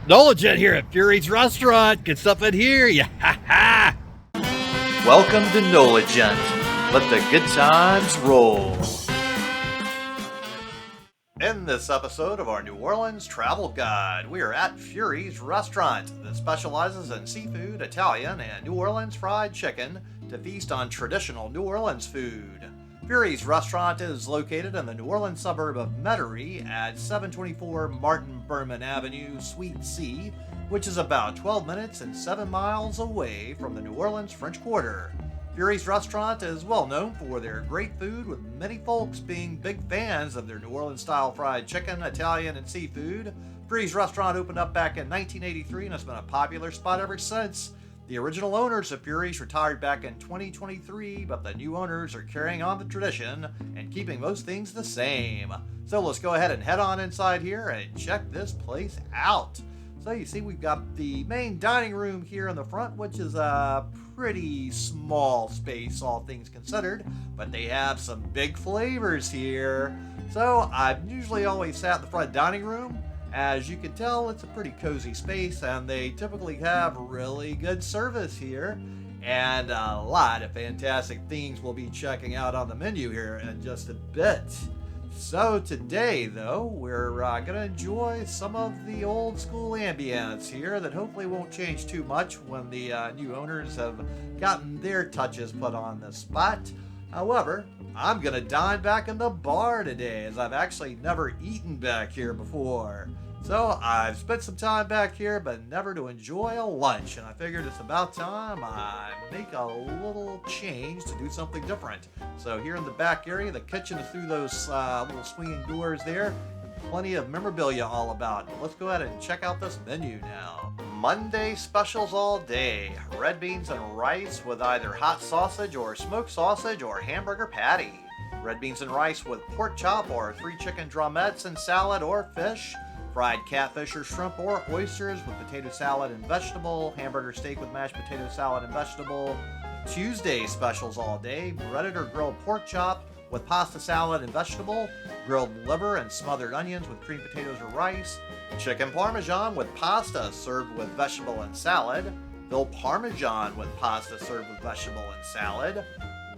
NOLA Gent here at Fury's Restaurant. Get stuff in here. Yeah, ha, ha. Welcome to NOLA Gent. Let the good times roll. In this episode of our New Orleans travel guide, we are at Fury's Restaurant that specializes in seafood, Italian, and New Orleans fried chicken to feast on traditional New Orleans food. Fury's Restaurant is located in the New Orleans suburb of Metairie at 724 Martin Behrman Avenue, Suite C, which is about 12 minutes and 7 miles away from the New Orleans French Quarter. Fury's Restaurant is well known for their great food, with many folks being big fans of their New Orleans-style fried chicken, Italian, and seafood. Fury's Restaurant opened up back in 1983 and has been a popular spot ever since. The original owners of Fury's retired back in 2023, but the new owners are carrying on the tradition and keeping most things the same. So let's go ahead and head on inside here and check this place out. So you see we've got the main dining room here in the front, which is a pretty small space, all things considered, but they have some big flavors here. So I've usually always sat in the front dining room. As you can tell, it's a pretty cozy space, and they typically have really good service here, and a lot of fantastic things we'll be checking out on the menu here in just a bit. So today, though, we're going to enjoy some of the old school ambience here that hopefully won't change too much when the new owners have gotten their touches put on the spot. However, I'm going to dine back in the bar today, as I've actually never eaten back here before. So I've spent some time back here, but never to enjoy a lunch, and I figured it's about time I make a little change to do something different. So here in the back area, the kitchen is through those little swinging doors there. Plenty of memorabilia all about. Let's go ahead and check out this menu now. Monday specials all day. Red beans and rice with either hot sausage or smoked sausage or hamburger patty. Red beans and rice with pork chop or 3 chicken drumettes and salad or fish. Fried catfish or shrimp or oysters with potato salad and vegetable. Hamburger steak with mashed potato salad and vegetable. Tuesday specials all day. Breaded or grilled pork chop with pasta salad and vegetable, grilled liver and smothered onions with creamed potatoes or rice, chicken parmesan with pasta served with vegetable and salad, veal parmesan with pasta served with vegetable and salad.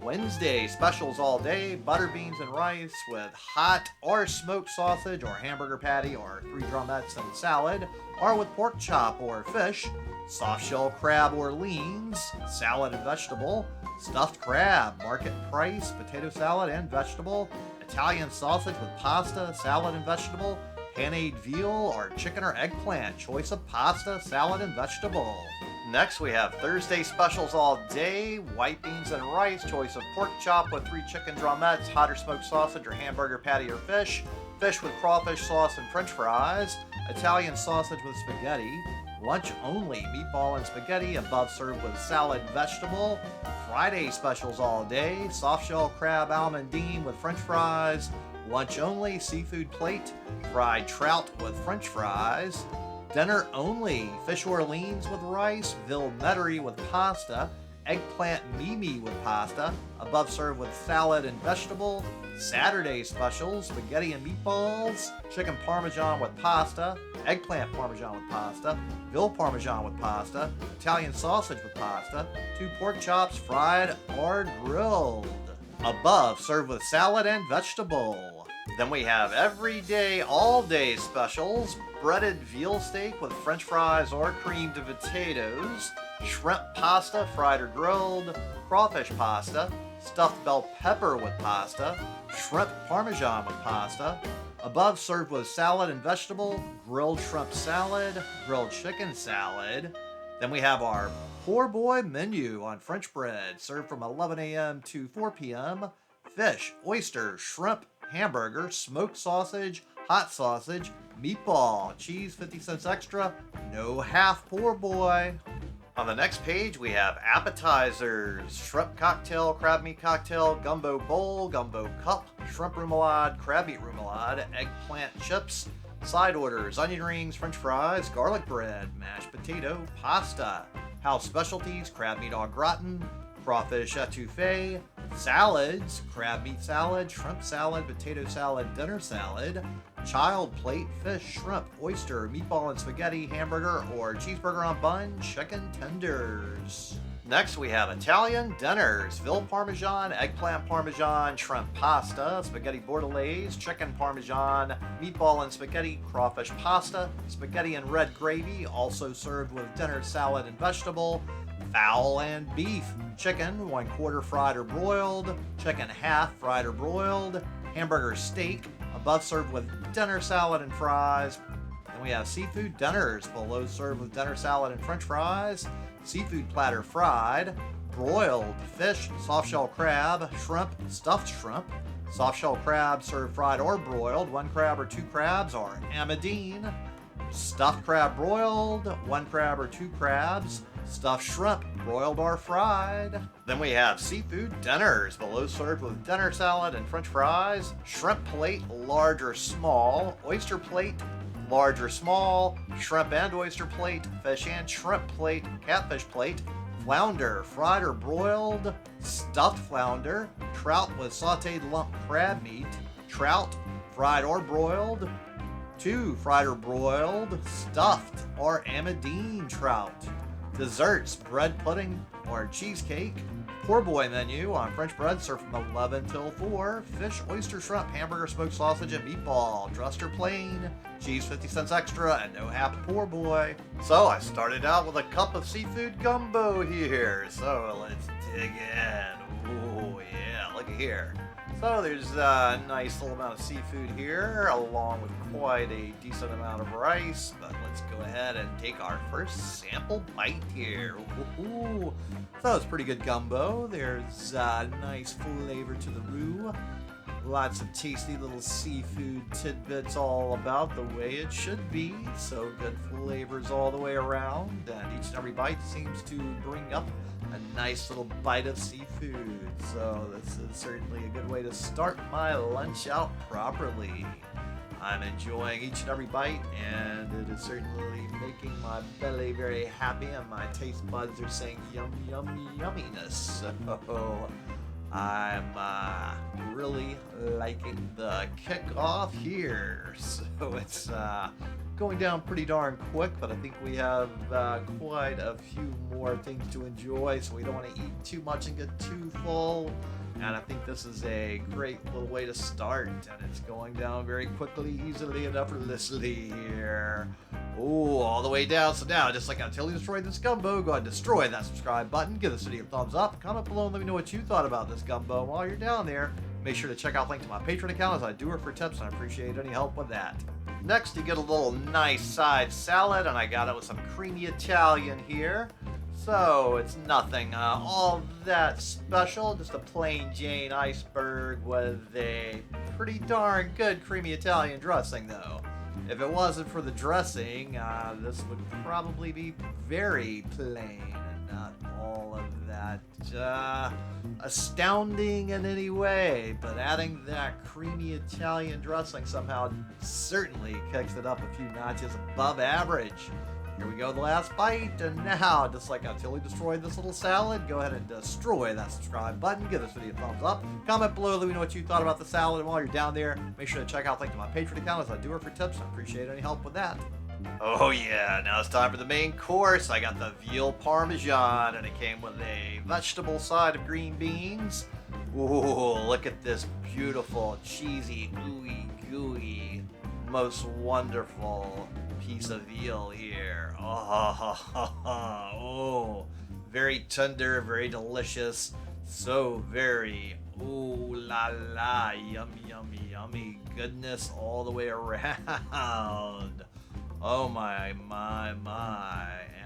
Wednesday specials all day, butter beans and rice with hot or smoked sausage or hamburger patty or 3 drumettes and salad, or with pork chop or fish, soft shell crab or leans, salad and vegetable, stuffed crab, market price, potato salad and vegetable, Italian sausage with pasta, salad and vegetable, panade veal or chicken or eggplant, choice of pasta, salad and vegetable. Next we have Thursday specials all day, white beans and rice, choice of pork chop with 3 chicken drumettes, hot or smoked sausage or hamburger patty or fish, fish with crawfish sauce and french fries, Italian sausage with spaghetti, lunch only, meatball and spaghetti, above served with salad and vegetable. Friday specials all day, soft shell crab almondine with french fries, lunch only, seafood plate, fried trout with french fries. Dinner only, fish Orleans with rice, veal Metairie with pasta, eggplant mimi with pasta, above served with salad and vegetable. Saturday specials, spaghetti and meatballs, chicken parmesan with pasta, eggplant parmesan with pasta, veal parmesan with pasta, Italian sausage with pasta, 2 pork chops fried or grilled. Above served with salad and vegetable. Then we have everyday, all day specials, breaded veal steak with french fries or creamed potatoes, shrimp pasta fried or grilled, crawfish pasta, stuffed bell pepper with pasta, shrimp parmesan with pasta, above served with salad and vegetable, grilled shrimp salad, grilled chicken salad. Then we have our poor boy menu on French bread, served from 11 a.m. to 4 p.m. Fish, oyster, shrimp, hamburger, smoked sausage, hot sausage, meatball, cheese 50 cents extra, no half poor boy. On the next page we have appetizers, shrimp cocktail, crab meat cocktail, gumbo bowl, gumbo cup, shrimp remoulade, crab meat remoulade, eggplant chips. Side orders, onion rings, french fries, garlic bread, mashed potato, pasta. House specialties, crab meat au gratin, crawfish etouffee, Salads, crab meat salad, shrimp salad, potato salad, dinner salad, child plate, fish, shrimp, oyster, meatball and spaghetti, hamburger or cheeseburger on bun, chicken tenders. Next we have Italian dinners, veal parmesan, eggplant parmesan, shrimp pasta, spaghetti bordelaise, chicken parmesan, meatball and spaghetti, crawfish pasta, spaghetti and red gravy, also served with dinner salad and vegetable, fowl and beef, chicken 1/4 fried or broiled, chicken half fried or broiled, hamburger steak, above served with dinner salad and fries. Then we have seafood dinners, below served with dinner salad and french fries, seafood platter fried, broiled fish, soft shell crab, shrimp, stuffed shrimp, soft shell crab served fried or broiled, 1 crab or 2 crabs or amidine, stuffed crab broiled, 1 crab or 2 crabs, stuffed shrimp, broiled or fried. Then we have seafood dinners, below served with dinner salad and french fries, shrimp plate, large or small, oyster plate, large or small, shrimp and oyster plate, fish and shrimp plate, catfish plate, flounder, fried or broiled, stuffed flounder, trout with sauteed lump crab meat, trout, fried or broiled, 2 fried or broiled, stuffed or amidine trout. Desserts, bread pudding or cheesecake. Poor boy menu on French bread served from 11 till 4. Fish, oyster, shrimp, hamburger, smoked sausage, and meatball. Dressed or plain. Cheese 50 cents extra and no half poor boy. So I started out with a cup of seafood gumbo here. So let's dig in. Ooh, yeah, look at here. So there's a nice little amount of seafood here, along with quite a decent amount of rice. But let's go ahead and take our first sample bite here. Ooh. So it's pretty good gumbo. There's a nice flavor to the roux. Lots of tasty little seafood tidbits all about the way it should be. So good flavors all the way around. And each and every bite seems to bring up a nice little bite of seafood. So this is certainly a good way to start my lunch out properly. I'm enjoying each and every bite, and it is certainly making my belly very happy, and my taste buds are saying yum, yum, yumminess. So I'm really liking the kickoff here. So it's going down pretty darn quick, but I think we have quite a few more things to enjoy, so we don't want to eat too much and get too full. And I think this is a great little way to start, and it's going down very quickly, easily, and effortlessly here. Oh, all the way down. So now, just like until you destroy this gumbo, go ahead and destroy that subscribe button, give this video a thumbs up, comment below and let me know what you thought about this gumbo. And while you're down there, make sure to check out the link to my Patreon account, as I do it for tips, and I appreciate any help with that. Next, you get a little nice side salad, and I got it with some creamy Italian here. So it's nothing all that special, just a plain Jane iceberg with a pretty darn good creamy Italian dressing though. If it wasn't for the dressing, this would probably be very plain and not all of that astounding in any way. But adding that creamy Italian dressing somehow certainly kicks it up a few notches above average. Here we go, the last bite, and now, just like until we destroyed this little salad, go ahead and destroy that subscribe button, give this video a thumbs up, comment below, let me know what you thought about the salad, and while you're down there, make sure to check out the link to my Patreon account, as I do it for tips, and I appreciate any help with that. Oh yeah, now it's time for the main course. I got the veal parmesan, and it came with a vegetable side of green beans. Ooh, look at this beautiful, cheesy, ooey gooey, most wonderful piece of veal here. Oh, very tender, very delicious, so very ooh la la, yummy, yummy, yummy goodness all the way around. Oh my,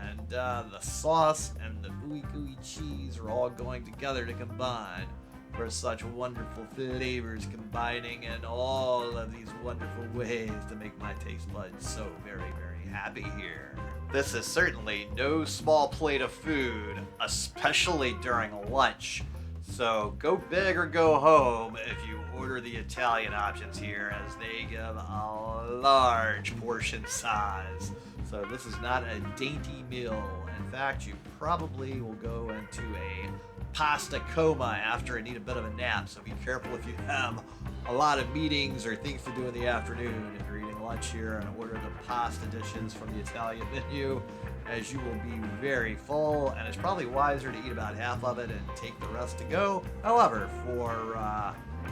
and the sauce and the ooey gooey cheese are all going together to combine for such wonderful flavors, combining in all of these wonderful ways to make my taste buds so very, very happy here. This is certainly no small plate of food, especially during lunch. So go big or go home if you order the Italian options here, as they give a large portion size. So this is not a dainty meal. In fact, you probably will go into a pasta coma after and need a bit of a nap. So be careful if you have a lot of meetings or things to do in the afternoon. If you're eating lunch here and order the pasta dishes from the Italian menu, as you will be very full, and it's probably wiser to eat about half of it and take the rest to go. However, for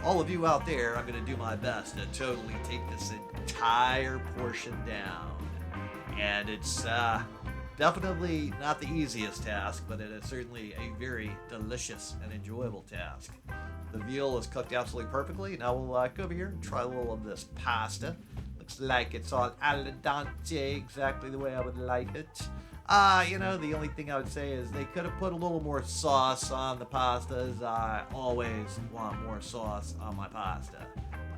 all of you out there, I'm going to do my best to totally take this entire portion down. And it's definitely not the easiest task, but it is certainly a very delicious and enjoyable task. The veal is cooked absolutely perfectly. Now we'll go over here and try a little of this pasta. Looks like it's all al dente, exactly the way I would like it. The only thing I would say is they could have put a little more sauce on the pastas. I always want more sauce on my pasta.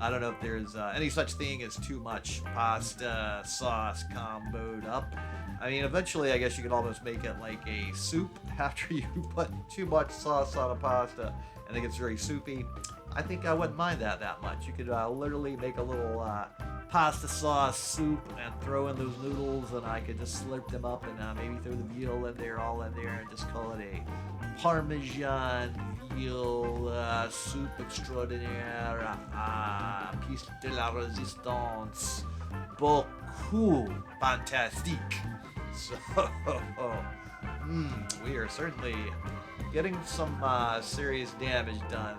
I don't know if there's any such thing as too much pasta sauce comboed up. I mean, eventually I guess you could almost make it like a soup after you put too much sauce on a pasta and it gets very soupy. I think I wouldn't mind that much. You could literally make a little pasta sauce soup and throw in those noodles, and I could just slurp them up and maybe throw the veal in there, all in there, and just call it a Parmesan veal soup extraordinaire, piece de la résistance, beaucoup fantastique. So, we are certainly getting some serious damage done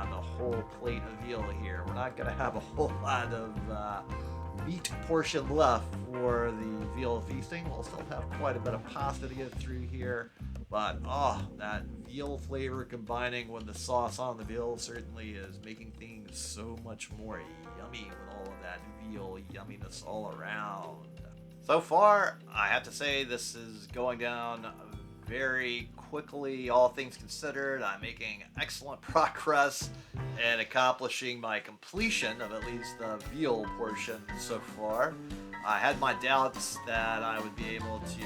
in the whole plate of veal here. We're not going to have a whole lot of meat portion left for the veal feasting. We'll still have quite a bit of pasta to get through here. But, that veal flavor combining with the sauce on the veal certainly is making things so much more yummy with all of that veal yumminess all around. So far, I have to say this is going down very quickly, all things considered. I'm making excellent progress in accomplishing my completion of at least the veal portion so far. I had my doubts that I would be able to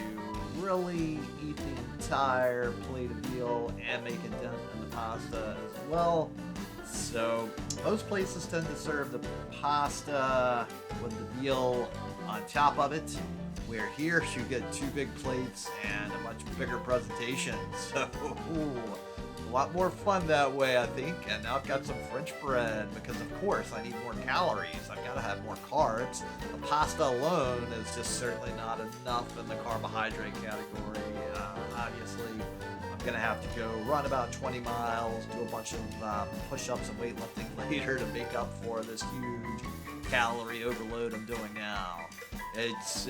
really eat the entire plate of veal and make a dent in the pasta as well. So most places tend to serve the pasta with the veal on top of it, where here you get two big plates and a much bigger presentation. So a lot more fun that way, I think. And now I've got some French bread because, of course, I need more calories. I've got to have more carbs. The pasta alone is just certainly not enough in the carbohydrate category. Obviously, I'm going to have to go run about 20 miles, do a bunch of push-ups and weightlifting later to make up for this huge calorie overload I'm doing now. It's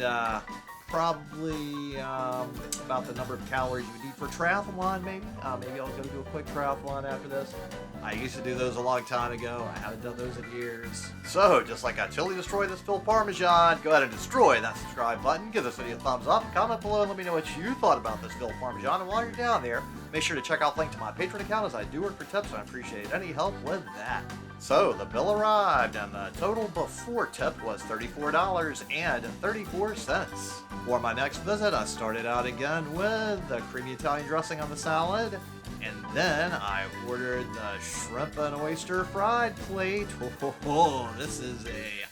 probably about the number of calories you would need for triathlon, maybe. Maybe I'll go do a quick triathlon after this. I used to do those a long time ago. I haven't done those in years. So, just like I totally destroyed this Phil Parmesan, go ahead and destroy that subscribe button. Give this video a thumbs up. Comment below and let me know what you thought about this Phil Parmesan. And while you're down there, make sure to check out the link to my Patreon account, as I do work for tips and I appreciate any help with that. So, the bill arrived, and the total before tip was $34.34. For my next visit, I started out again with the creamy Italian dressing on the salad, and then I ordered the shrimp and oyster fried plate. Oh, this is a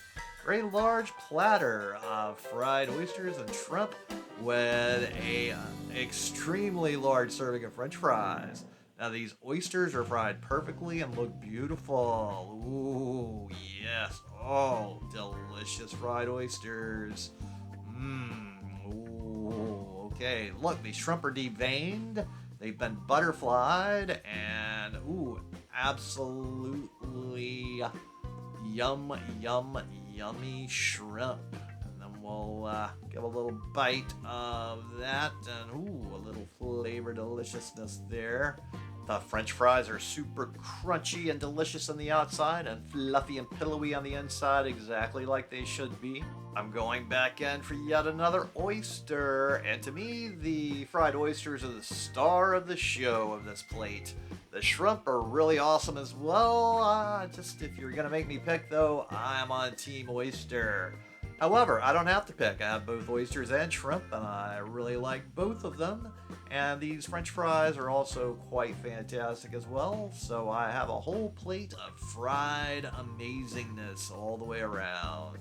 very large platter of fried oysters and shrimp with a extremely large serving of French fries. Now, these oysters are fried perfectly and look beautiful. Ooh, yes. Oh, delicious fried oysters. Ooh, okay. Look, these shrimp are deveined. They've been butterflied. And, ooh, absolutely yummy shrimp. And then we'll give a little bite of that. And, ooh, a little flavor deliciousness there. The French fries are super crunchy and delicious on the outside and fluffy and pillowy on the inside, exactly like they should be. I'm going back in for yet another oyster, and to me, the fried oysters are the star of the show of this plate. The shrimp are really awesome as well. Just if you're going to make me pick, though, I'm on Team Oyster. However, I don't have to pick. I have both oysters and shrimp, and I really like both of them. And these French fries are also quite fantastic as well. So I have a whole plate of fried amazingness all the way around.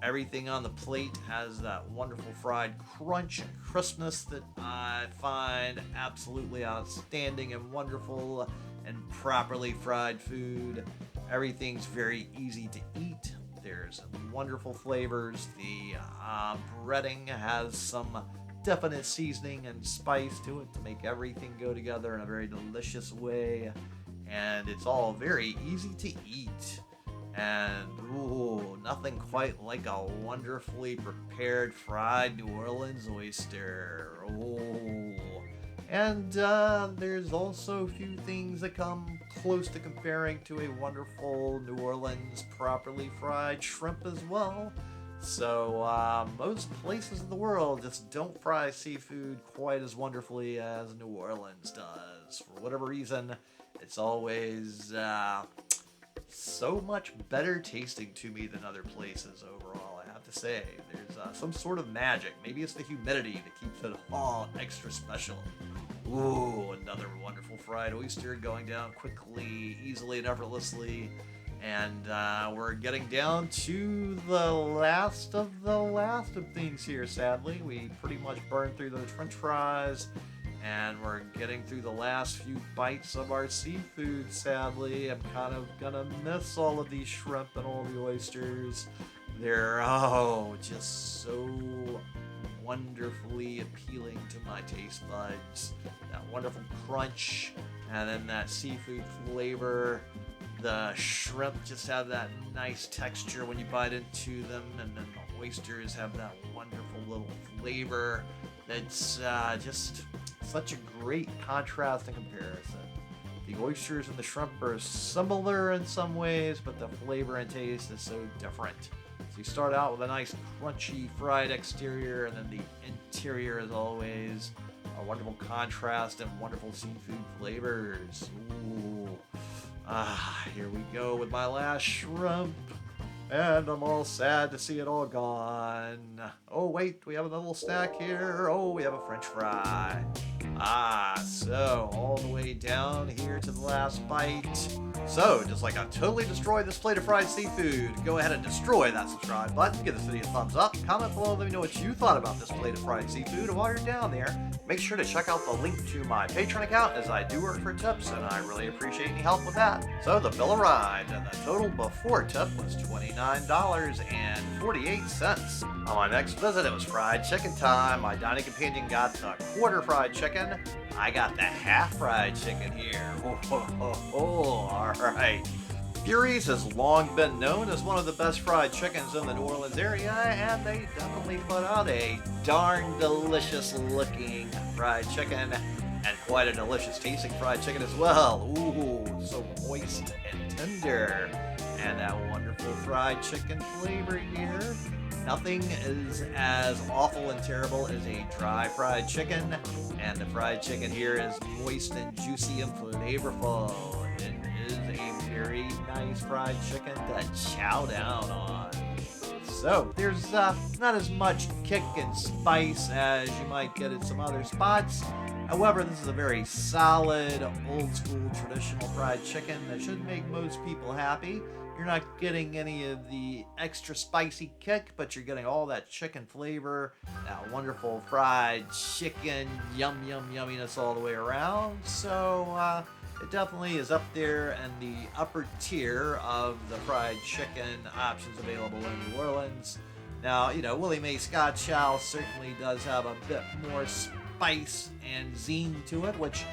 Everything on the plate has that wonderful fried crunch and crispness that I find absolutely outstanding and wonderful and properly fried food. Everything's very easy to eat. There's wonderful flavors. The breading has some definite seasoning and spice to it to make everything go together in a very delicious way. And it's all very easy to eat. And ooh, nothing quite like a wonderfully prepared fried New Orleans oyster. Ooh. And there's also a few things that come close to comparing to a wonderful New Orleans properly fried shrimp as well. So most places in the world just don't fry seafood quite as wonderfully as New Orleans does. For whatever reason, it's always so much better tasting to me than other places overall, I have to say. There's some sort of magic. Maybe it's the humidity that keeps it all extra special. Ooh, another wonderful fried oyster going down quickly, easily, and effortlessly. And we're getting down to the last of things here, sadly. We pretty much burned through those french fries. And we're getting through the last few bites of our seafood, sadly. I'm kind of gonna miss all of these shrimp and all the oysters. They're, just so wonderfully appealing to my taste buds. That wonderful crunch, and then that seafood flavor. The shrimp just have that nice texture when you bite into them, and then the oysters have that wonderful little flavor that's just such a great contrast and comparison. The oysters and the shrimp are similar in some ways, but the flavor and taste is so different. So you start out with a nice crunchy fried exterior, and then the interior is always a wonderful contrast and wonderful seafood flavors. Ooh. Here we go with my last shrimp. And I'm all sad to see it all gone. Oh, wait, we have another little snack here. Oh, we have a french fry. So all the way down here to the last bite. So, just like I totally destroyed this plate of fried seafood, go ahead and destroy that subscribe button, give this video a thumbs up, comment below, let me know what you thought about this plate of fried seafood, and while you're down there, make sure to check out the link to my Patreon account, as I do work for tips, and I really appreciate any help with that. So, the bill arrived, and the total before tip was $29.48. On my next visit, it was fried chicken time. My dining companion got the quarter fried chicken. I got the half fried chicken here. Alright. Fury's has long been known as one of the best fried chickens in the New Orleans area, and they definitely put out a darn delicious looking fried chicken, and quite a delicious tasting fried chicken as well. Ooh, so moist and tender. And that wonderful fried chicken flavor here. Nothing is as awful and terrible as a dry fried chicken, and the fried chicken here is moist and juicy and flavorful. It is a very nice fried chicken to chow down on. So, there's not as much kick and spice as you might get at some other spots. However, this is a very solid, old-school, traditional fried chicken that should make most people happy. You're not getting any of the extra spicy kick, but you're getting all that chicken flavor, that wonderful fried chicken, yumminess all the way around. So, it definitely is up there in the upper tier of the fried chicken options available in New Orleans. Now, Willie Mae Scotch Chow certainly does have a bit more spice and zing to it, which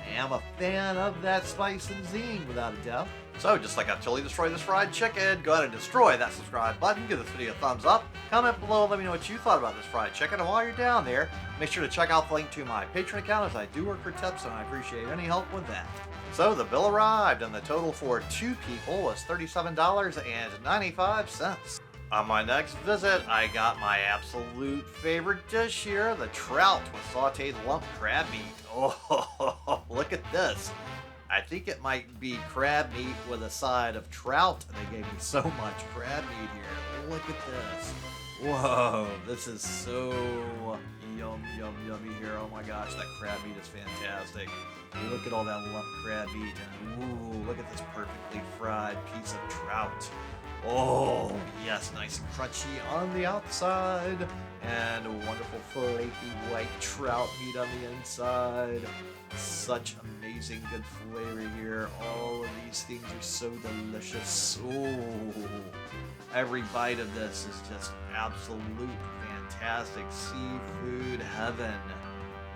I am a fan of that spice and zing, without a doubt. So, just like I totally destroyed this fried chicken, go ahead and destroy that subscribe button, give this video a thumbs up, comment below, let me know what you thought about this fried chicken, and while you're down there, make sure to check out the link to my Patreon account, as I do work for tips, and I appreciate any help with that. So, the bill arrived, and the total for 2 people was $37.95. On my next visit, I got my absolute favorite dish here, the trout with sauteed lump crab meat. Oh, look at this. I think it might be crab meat with a side of trout. They gave me so much crab meat here. Look at this. Whoa, this is so yummy here. Oh my gosh, that crab meat is fantastic. Look at all that lump crab meat, and ooh, look at this perfectly fried piece of trout. Oh, yes, nice and crunchy on the outside, and a wonderful flaky white trout meat on the inside. Such amazing good flavor here. All of these things are so delicious. Oh, every bite of this is just absolute fantastic seafood heaven.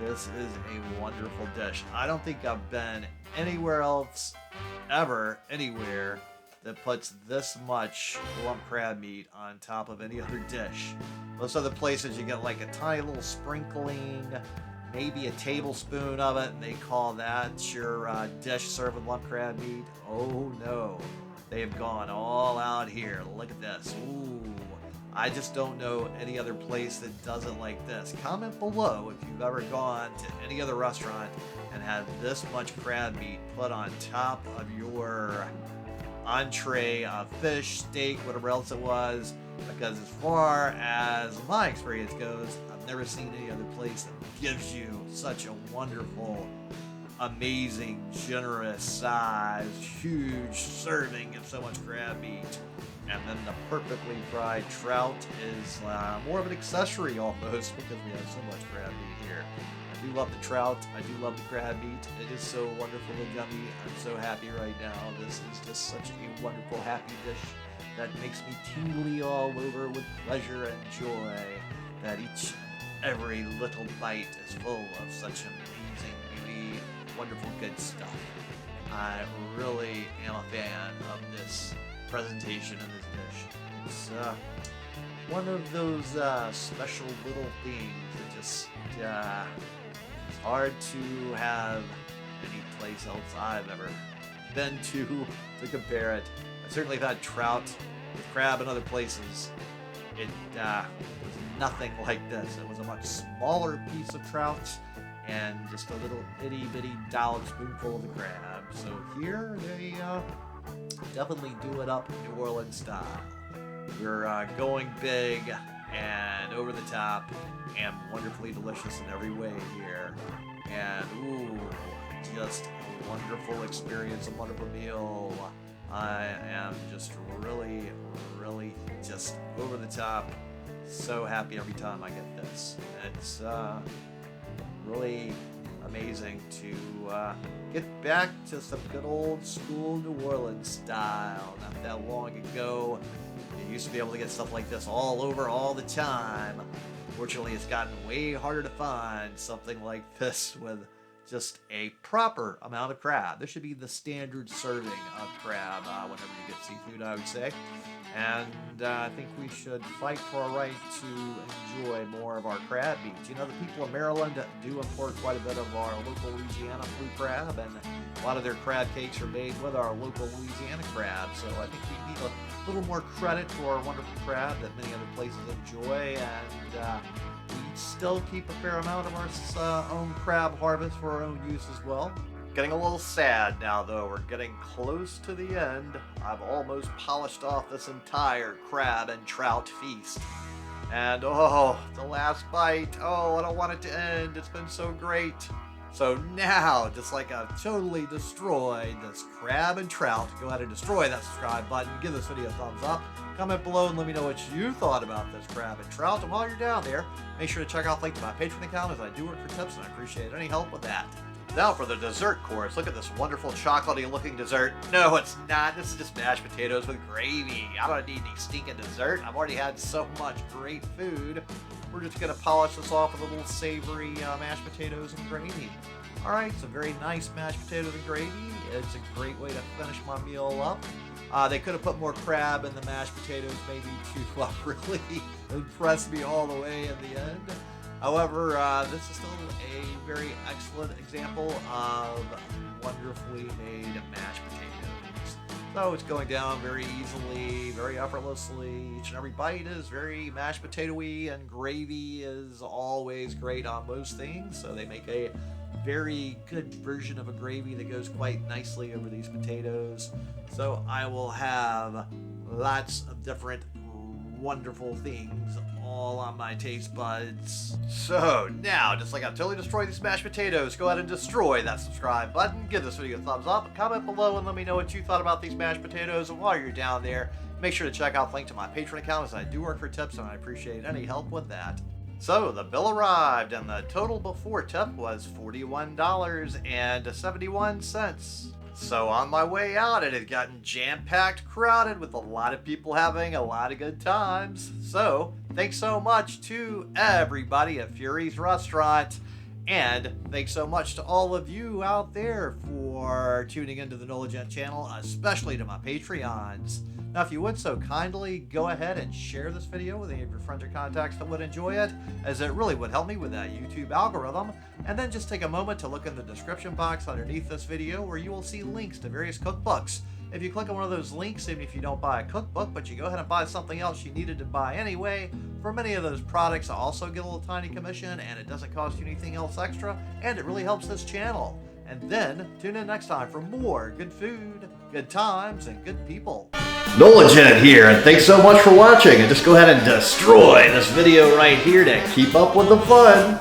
This is a wonderful dish. I don't think I've been anywhere else, ever, anywhere, that puts this much lump crab meat on top of any other dish. Most other places you get like a tiny little sprinkling, maybe a tablespoon of it, and they call that your dish served with lump crab meat. Oh no, they've gone all out here. Look at this. Ooh. I just don't know any other place that does it like this. Comment below if you've ever gone to any other restaurant and had this much crab meat put on top of your entree of fish, steak, whatever else it was. Because as far as my experience goes, I've never seen any other place that gives you such a wonderful, amazing, generous size, huge serving of so much crab meat. And then the perfectly fried trout is more of an accessory almost, because we have so much crab meat here. I do love the trout. I do love the crab meat. It is so wonderful and yummy. I'm so happy right now. This is just such a wonderful, happy dish that makes me tingly all over with pleasure and joy. That each and every little bite is full of such amazing, beauty, wonderful, good stuff. I really am a fan of this presentation in this dish. It's one of those special little things that just it's hard to have any place else I've ever been to compare it. I certainly have had trout with crab in other places. It was nothing like this. It was a much smaller piece of trout and just a little itty bitty dollop spoonful of the crab. So here they definitely do it up New Orleans style. We're going big and over the top and wonderfully delicious in every way here. And ooh, just a wonderful experience, a wonderful meal. I am just really, really just over the top. So happy every time I get this. It's really amazing to get back to some good old school New Orleans style. Not that long ago, you used to be able to get stuff like this all over all the time. Fortunately, it's gotten way harder to find something like this with just a proper amount of crab. This should be the standard serving of crab whenever you get seafood, I would say. And I think we should fight for our right to enjoy more of our crab meat. You know, the people of Maryland do import quite a bit of our local Louisiana blue crab, and a lot of their crab cakes are made with our local Louisiana crab. So I think we need a little more credit to our wonderful crab that many other places enjoy, and we still keep a fair amount of our own crab harvest for our own use as well. Getting a little sad now, though. We're getting close to the end. I've almost polished off this entire crab and trout feast. And oh, the last bite. Oh, I don't want it to end. It's been so great. So now, just like I've totally destroyed this crab and trout, go ahead and destroy that subscribe button. Give this video a thumbs up. Comment below and let me know what you thought about this crab and trout. And while you're down there, make sure to check out the link to my Patreon account, as I do work for tips and I appreciate any help with that. Now for the dessert course. Look at this wonderful chocolatey looking dessert. No, it's not. This is just mashed potatoes with gravy. I don't need any stinking dessert. I've already had so much great food. We're just going to polish this off with a little savory mashed potatoes and gravy. Alright, so very nice mashed potatoes and gravy. It's a great way to finish my meal up. They could have put more crab in the mashed potatoes maybe to really impress me all the way in the end. However, this is still a very excellent example of wonderfully made mashed potatoes. So it's going down very easily, very effortlessly. Each and every bite is very mashed potato-y, and gravy is always great on most things. So they make a very good version of a gravy that goes quite nicely over these potatoes. So I will have lots of different wonderful things all on my taste buds. So now, just like I've totally destroyed these mashed potatoes, go ahead and destroy that subscribe button. Give this video a thumbs up, comment below, and let me know what you thought about these mashed potatoes. And while you're down there, Make sure to check out the link to my Patreon account, as I do work for tips and I appreciate any help with that. So the bill arrived and the total before tip was $41.71. So on my way out, it had gotten jam-packed, crowded, with a lot of people having a lot of good times. So thanks so much to everybody at Fury's Restaurant. And thanks so much to all of you out there for tuning into the NOLA Gent channel, especially to my Patreons. Now, if you would so kindly, go ahead and share this video with any of your friends or contacts that would enjoy it, as it really would help me with that YouTube algorithm. And then just take a moment to look in the description box underneath this video, where you will see links to various cookbooks. If you click on one of those links, even if you don't buy a cookbook, but you go ahead and buy something else you needed to buy anyway, for many of those products I also get a little tiny commission, and it doesn't cost you anything else extra, and it really helps this channel. And then tune in next time for more good food, good times, and good people. NOLA Gent here, and thanks so much for watching. And just go ahead and destroy this video right here to keep up with the fun.